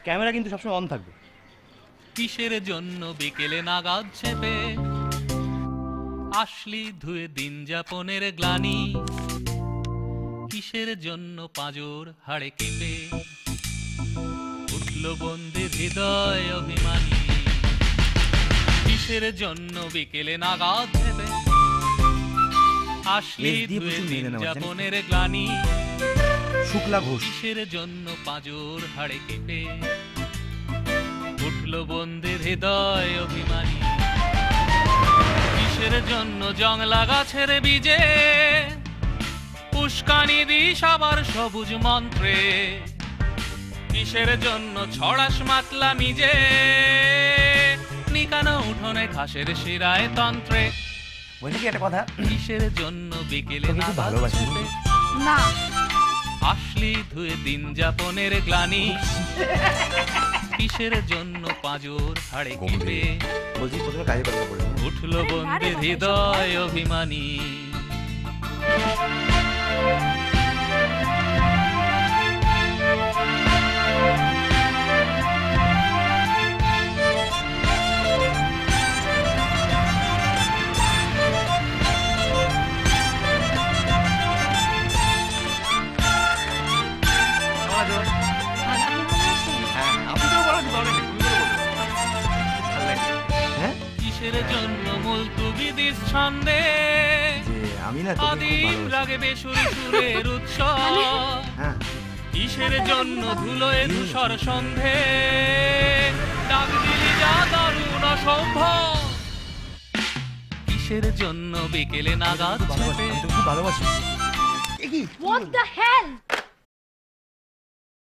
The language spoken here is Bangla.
ক্যামেরা কিন্তু সবসময় অন থাকবে। কিসের জন্য বিকেলে নাগাদ চেপে আসলি ধুয়ে দিন যাপনের গ্লানি, কিসের জন্য পাঁজর হাড়ে কেঁপে উঠল বন্দির হৃদয় অভিমানী, কিসের জন্য বিকেলে নাগাদ চেপে আসলি ধুয়ে দিন যাপনের গ্লানি, শুক্লা ঘোষ। কিসের জন্য পাঁজর হাড়ে কেঁপে উঠল বন্দির হৃদয় অভিমানী, কিসের জন্য জংলা গাছের বীজে উস্কানি দিস আবার সবুজ মন্ত্রে, কিসের জন্য ছড়াস মাতলা নিজে নিকানো উঠোনে ঘাসের শিরায় তন্ত্রে, বলছি কি একটা কথা, কিসের জন্য বিকেলে তোকে খুব ভালোবাসি। না আসলি ধুয়ে দিন যাপনের গ্লানি, কিসের জন্য পাঁজর হাড়ে কেঁপে বলছি প্রথমে কাজে কথা বলবো। উঠল বন্দির হৃদয় অভিমানী। হ্যাঁ, আপনি তো বলেন বলেন, তুমি তো বলো। ভালো লাগে। হ্যাঁ, কিসের জন্য মুলতুবি দিস ছন্দে যে আমি না তোকে খুব আদিম ভালোবাসি। রাগে বেসুরি সুরের উৎসব, হ্যাঁ, কিসের জন্য ধুলোয় ধূসর সন্ধে ডাক দিলি যা দারুণ অসম্ভ, কিসের জন্য বিকেলে নাগাদ ভালোবাসি, চেপে আমি তোকে খুব ভালোবাসি। এ কি? What the hell